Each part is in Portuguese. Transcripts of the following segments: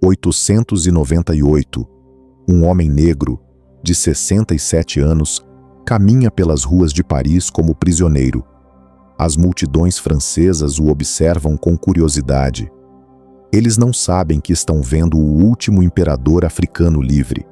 1898, um homem negro, de 67 anos, caminha pelas ruas de Paris como prisioneiro. As multidões francesas o observam com curiosidade. Eles não sabem que estão vendo o último imperador africano livre.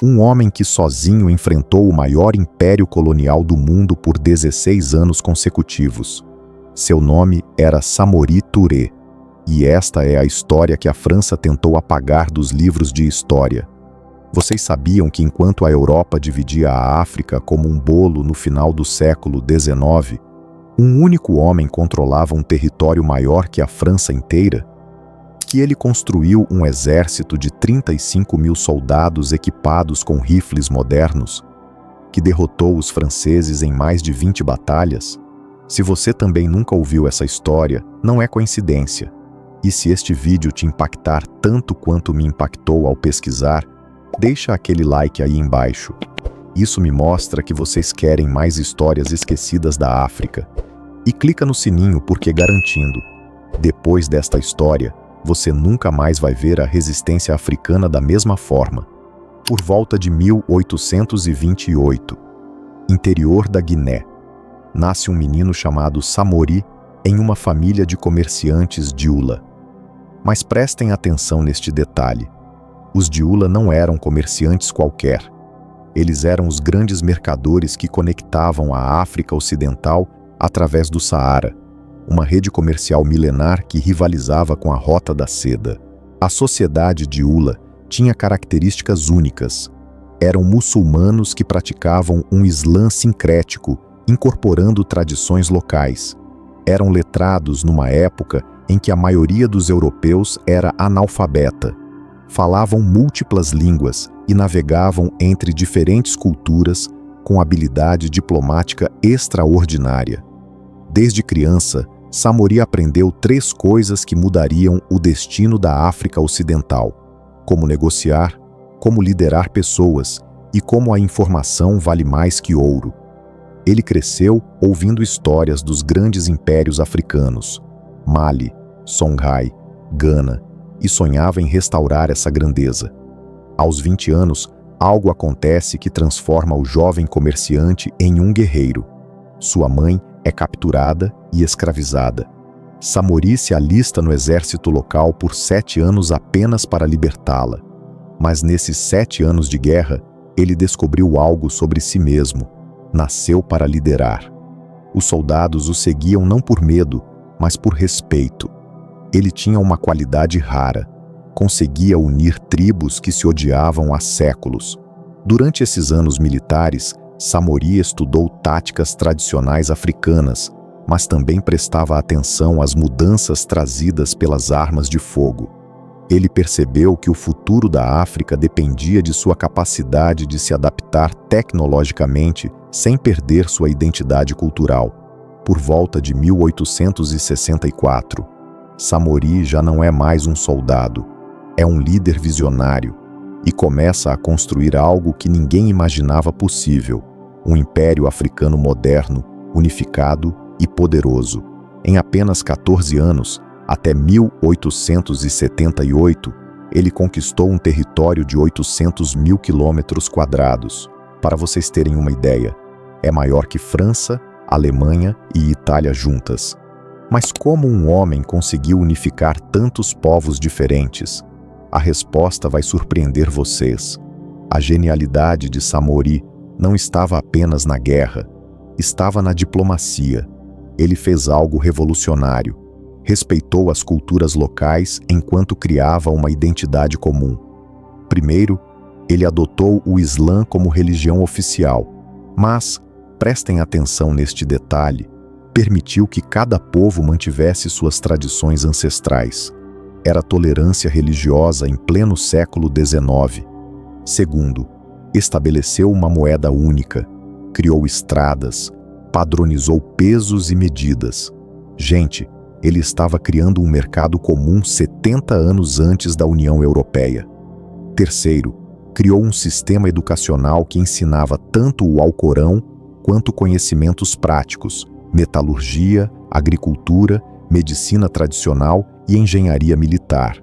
Um homem que sozinho enfrentou o maior império colonial do mundo por 16 anos consecutivos. Seu nome era Samori Touré, e esta é a história que a França tentou apagar dos livros de história. Vocês sabiam que enquanto a Europa dividia a África como um bolo no final do século XIX, um único homem controlava um território maior que a França inteira? Que ele construiu um exército de 35 mil soldados equipados com rifles modernos, que derrotou os franceses em mais de 20 batalhas? Se você também nunca ouviu essa história, não é coincidência. E se este vídeo te impactar tanto quanto me impactou ao pesquisar, deixa aquele like aí embaixo. Isso me mostra que vocês querem mais histórias esquecidas da África. E clica no sininho porque garantindo, depois desta história, você nunca mais vai ver a resistência africana da mesma forma. Por volta de 1828, interior da Guiné, nasce um menino chamado Samori em uma família de comerciantes Dioula. Mas prestem atenção neste detalhe. Os Dioula não eram comerciantes qualquer. Eles eram os grandes mercadores que conectavam a África Ocidental através do Saara, uma rede comercial milenar que rivalizava com a Rota da Seda. A sociedade Dioula tinha características únicas. Eram muçulmanos que praticavam um Islã sincrético, incorporando tradições locais. Eram letrados numa época em que a maioria dos europeus era analfabeta. Falavam múltiplas línguas e navegavam entre diferentes culturas com habilidade diplomática extraordinária. Desde criança, Samori aprendeu 3 coisas que mudariam o destino da África Ocidental: como negociar, como liderar pessoas e como a informação vale mais que ouro. Ele cresceu ouvindo histórias dos grandes impérios africanos, Mali, Songhai, Gana, e sonhava em restaurar essa grandeza. Aos 20 anos, algo acontece que transforma o jovem comerciante em um guerreiro. Sua mãe é capturada e escravizada. Samori se alista no exército local por 7 anos apenas para libertá-la. Mas nesses 7 anos de guerra, ele descobriu algo sobre si mesmo. Nasceu para liderar. Os soldados o seguiam não por medo, mas por respeito. Ele tinha uma qualidade rara. Conseguia unir tribos que se odiavam há séculos. Durante esses anos militares, Samori estudou táticas tradicionais africanas, mas também prestava atenção às mudanças trazidas pelas armas de fogo. Ele percebeu que o futuro da África dependia de sua capacidade de se adaptar tecnologicamente sem perder sua identidade cultural. Por volta de 1864, Samori já não é mais um soldado, é um líder visionário e começa a construir algo que ninguém imaginava possível: um império africano moderno, unificado e poderoso. Em apenas 14 anos, até 1878, ele conquistou um território de 800 mil quilômetros quadrados. Para vocês terem uma ideia, é maior que França, Alemanha e Itália juntas. Mas como um homem conseguiu unificar tantos povos diferentes? A resposta vai surpreender vocês. A genialidade de Samori não estava apenas na guerra, estava na diplomacia. Ele fez algo revolucionário. Respeitou as culturas locais enquanto criava uma identidade comum. Primeiro, ele adotou o Islã como religião oficial, mas, prestem atenção neste detalhe, permitiu que cada povo mantivesse suas tradições ancestrais. Era tolerância religiosa em pleno século XIX. Segundo, estabeleceu uma moeda única, criou estradas, padronizou pesos e medidas. Gente, ele estava criando um mercado comum 70 anos antes da União Europeia. Terceiro, criou um sistema educacional que ensinava tanto o Alcorão quanto conhecimentos práticos, metalurgia, agricultura, medicina tradicional e engenharia militar.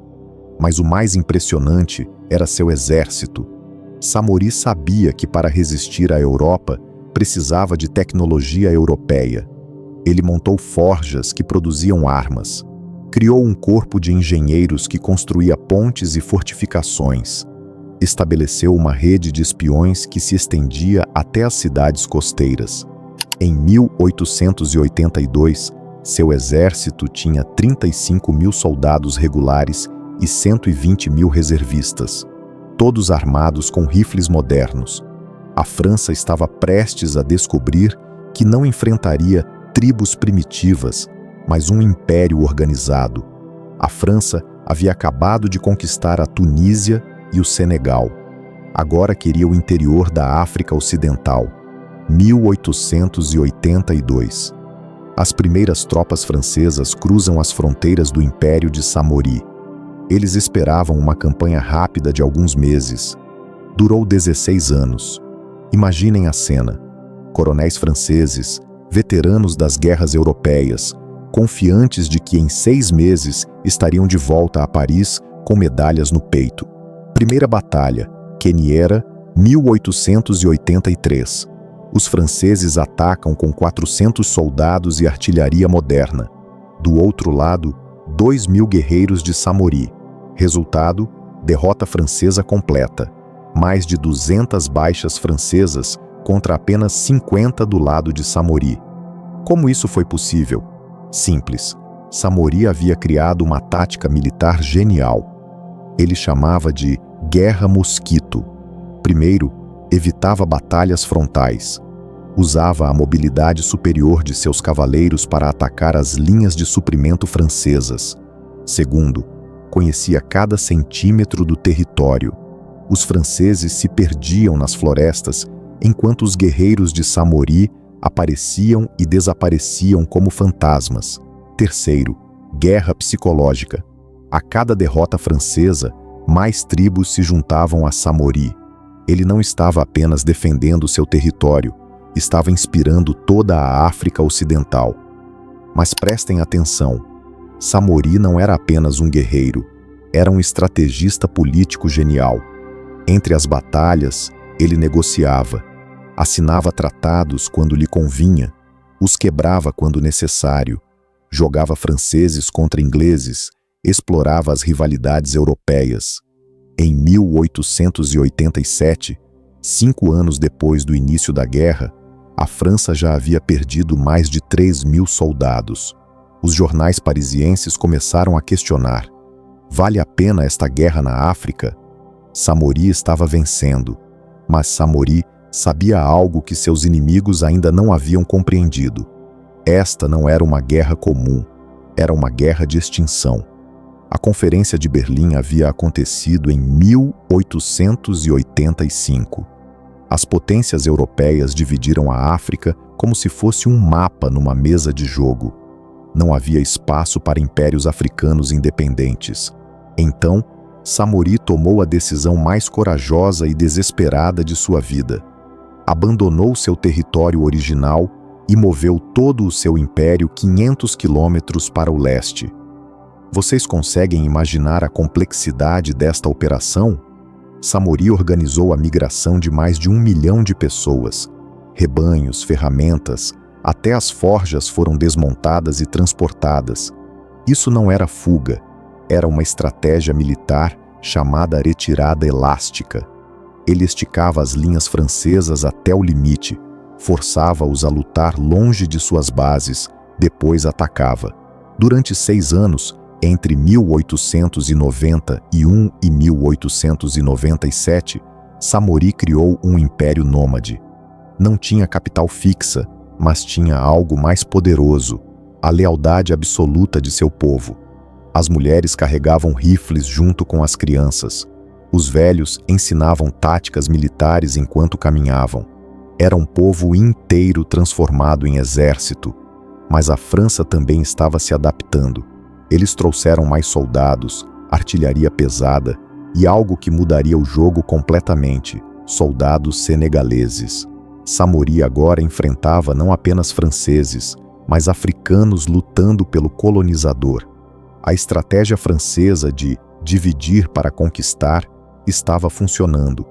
Mas o mais impressionante era seu exército. Samori sabia que para resistir à Europa precisava de tecnologia europeia. Ele montou forjas que produziam armas. Criou um corpo de engenheiros que construía pontes e fortificações. Estabeleceu uma rede de espiões que se estendia até as cidades costeiras. Em 1882, seu exército tinha 35.000 soldados regulares e 120.000 reservistas, todos armados com rifles modernos. A França estava prestes a descobrir que não enfrentaria tribos primitivas, mas um império organizado. A França havia acabado de conquistar a Tunísia e o Senegal. Agora queria o interior da África Ocidental. 1882. As primeiras tropas francesas cruzam as fronteiras do Império de Samori. Eles esperavam uma campanha rápida de alguns meses. Durou 16 anos. Imaginem a cena. Coronéis franceses, veteranos das guerras europeias, confiantes de que em 6 meses estariam de volta a Paris com medalhas no peito. Primeira batalha, Queniera, 1883. Os franceses atacam com 400 soldados e artilharia moderna. Do outro lado, 2.000 guerreiros de Samori. Resultado, derrota francesa completa. Mais de 200 baixas francesas contra apenas 50 do lado de Samori. Como isso foi possível? Simples. Samori havia criado uma tática militar genial. Ele chamava de Guerra Mosquito. Primeiro, evitava batalhas frontais. Usava a mobilidade superior de seus cavaleiros para atacar as linhas de suprimento francesas. Segundo, conhecia cada centímetro do território. Os franceses se perdiam nas florestas, enquanto os guerreiros de Samori apareciam e desapareciam como fantasmas. Terceiro, guerra psicológica. A cada derrota francesa, mais tribos se juntavam a Samori. Ele não estava apenas defendendo seu território, estava inspirando toda a África Ocidental. Mas prestem atenção, Samori não era apenas um guerreiro, era um estrategista político genial. Entre as batalhas, ele negociava, assinava tratados quando lhe convinha, os quebrava quando necessário, jogava franceses contra ingleses, explorava as rivalidades europeias. Em 1887, 5 anos depois do início da guerra, a França já havia perdido mais de 3.000 soldados. Os jornais parisienses começaram a questionar: vale a pena esta guerra na África? Samori estava vencendo, mas Samori sabia algo que seus inimigos ainda não haviam compreendido. Esta não era uma guerra comum, era uma guerra de extinção. A Conferência de Berlim havia acontecido em 1885. As potências europeias dividiram a África como se fosse um mapa numa mesa de jogo. Não havia espaço para impérios africanos independentes. Então, Samori tomou a decisão mais corajosa e desesperada de sua vida. Abandonou seu território original e moveu todo o seu império 500 quilômetros para o leste. Vocês conseguem imaginar a complexidade desta operação? Samori organizou a migração de mais de 1 milhão de pessoas. Rebanhos, ferramentas, até as forjas foram desmontadas e transportadas. Isso não era fuga, era uma estratégia militar chamada retirada elástica. Ele esticava as linhas francesas até o limite, forçava-os a lutar longe de suas bases, depois atacava. Durante 6 anos, entre 1891 e 1897, Samori criou um império nômade. Não tinha capital fixa, mas tinha algo mais poderoso: a lealdade absoluta de seu povo. As mulheres carregavam rifles junto com as crianças. Os velhos ensinavam táticas militares enquanto caminhavam. Era um povo inteiro transformado em exército. Mas a França também estava se adaptando. Eles trouxeram mais soldados, artilharia pesada e algo que mudaria o jogo completamente: soldados senegaleses. Samori agora enfrentava não apenas franceses, mas africanos lutando pelo colonizador. A estratégia francesa de Dividir para conquistar estava funcionando.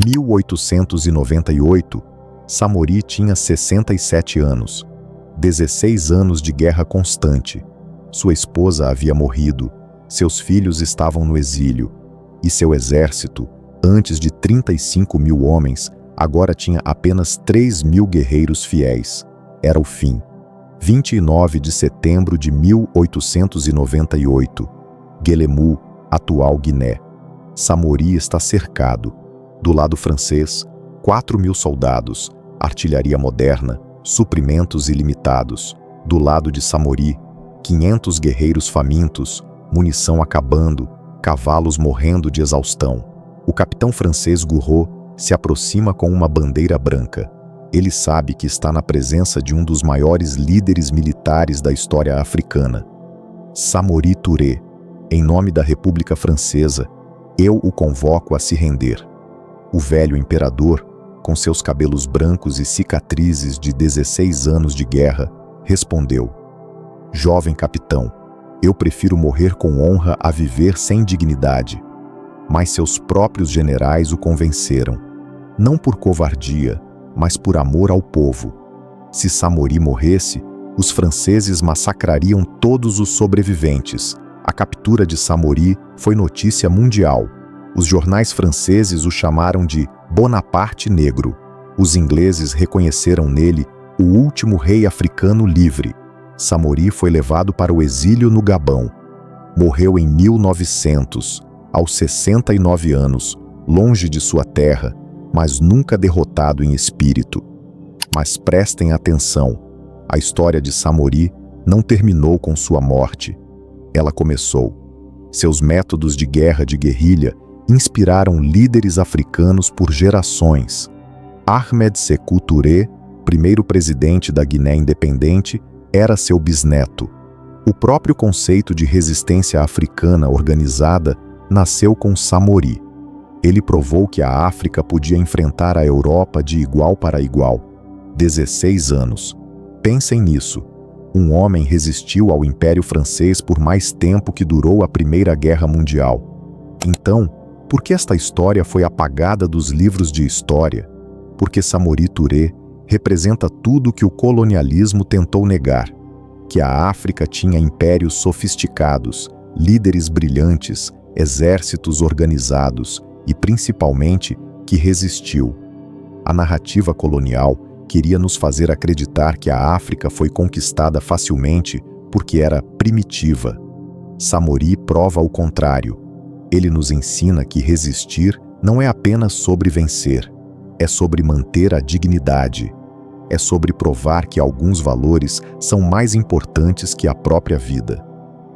1898, Samori tinha 67 anos. 16 anos de guerra constante. Sua esposa havia morrido, seus filhos estavam no exílio, e seu exército, antes de 35.000 homens, agora tinha apenas 3.000 guerreiros fiéis. Era o fim. 29 de setembro de 1898. Guelemu, atual Guiné. Samori está cercado. Do lado francês, 4.000 soldados, artilharia moderna, suprimentos ilimitados. Do lado de Samori, 500 guerreiros famintos, munição acabando, cavalos morrendo de exaustão. O capitão francês Gouraud se aproxima com uma bandeira branca. Ele sabe que está na presença de um dos maiores líderes militares da história africana. Samori Touré, em nome da República Francesa, eu o convoco a se render. O velho imperador, com seus cabelos brancos e cicatrizes de 16 anos de guerra, respondeu: Jovem capitão, eu prefiro morrer com honra a viver sem dignidade. Mas seus próprios generais o convenceram, não por covardia, mas por amor ao povo. Se Samori morresse, os franceses massacrariam todos os sobreviventes. A captura de Samori foi notícia mundial. Os jornais franceses o chamaram de Bonaparte Negro. Os ingleses reconheceram nele o último rei africano livre. Samori foi levado para o exílio no Gabão. Morreu em 1900, aos 69 anos, longe de sua terra, mas nunca derrotado em espírito. Mas prestem atenção, a história de Samori não terminou com sua morte. Ela começou. Seus métodos de guerra de guerrilha inspiraram líderes africanos por gerações. Ahmed Sékou Touré, primeiro presidente da Guiné Independente, era seu bisneto. O próprio conceito de resistência africana organizada nasceu com Samori. Ele provou que a África podia enfrentar a Europa de igual para igual. 16 anos. Pensem nisso. Um homem resistiu ao Império Francês por mais tempo que durou a Primeira Guerra Mundial. Então, por que esta história foi apagada dos livros de história? Porque Samori Touré representa tudo que o colonialismo tentou negar. Que a África tinha impérios sofisticados, líderes brilhantes, exércitos organizados e, principalmente, que resistiu. A narrativa colonial queria nos fazer acreditar que a África foi conquistada facilmente porque era primitiva. Samori prova o contrário. Ele nos ensina que resistir não é apenas sobre vencer, é sobre manter a dignidade. É sobre provar que alguns valores são mais importantes que a própria vida.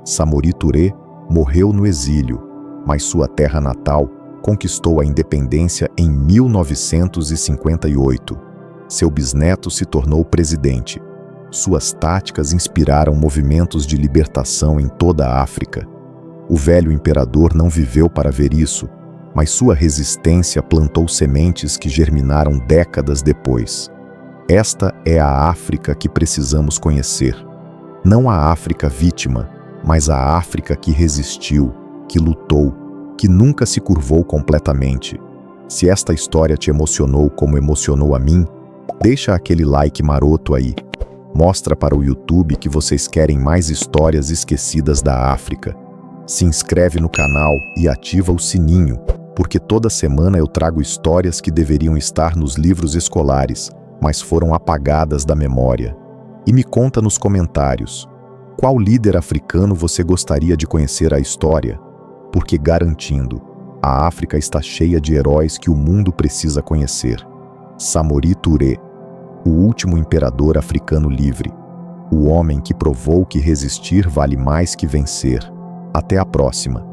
Samori Touré morreu no exílio, mas sua terra natal conquistou a independência em 1958. Seu bisneto se tornou presidente. Suas táticas inspiraram movimentos de libertação em toda a África. O velho imperador não viveu para ver isso, mas sua resistência plantou sementes que germinaram décadas depois. Esta é a África que precisamos conhecer. Não a África vítima, mas a África que resistiu, que lutou, que nunca se curvou completamente. Se esta história te emocionou como emocionou a mim, deixa aquele like maroto aí. Mostra para o YouTube que vocês querem mais histórias esquecidas da África. Se inscreve no canal e ativa o sininho, porque toda semana eu trago histórias que deveriam estar nos livros escolares, mas foram apagadas da memória. E me conta nos comentários, qual líder africano você gostaria de conhecer a história? Porque garantindo, a África está cheia de heróis que o mundo precisa conhecer. Samori Touré, o último imperador africano livre, o homem que provou que resistir vale mais que vencer. Até a próxima!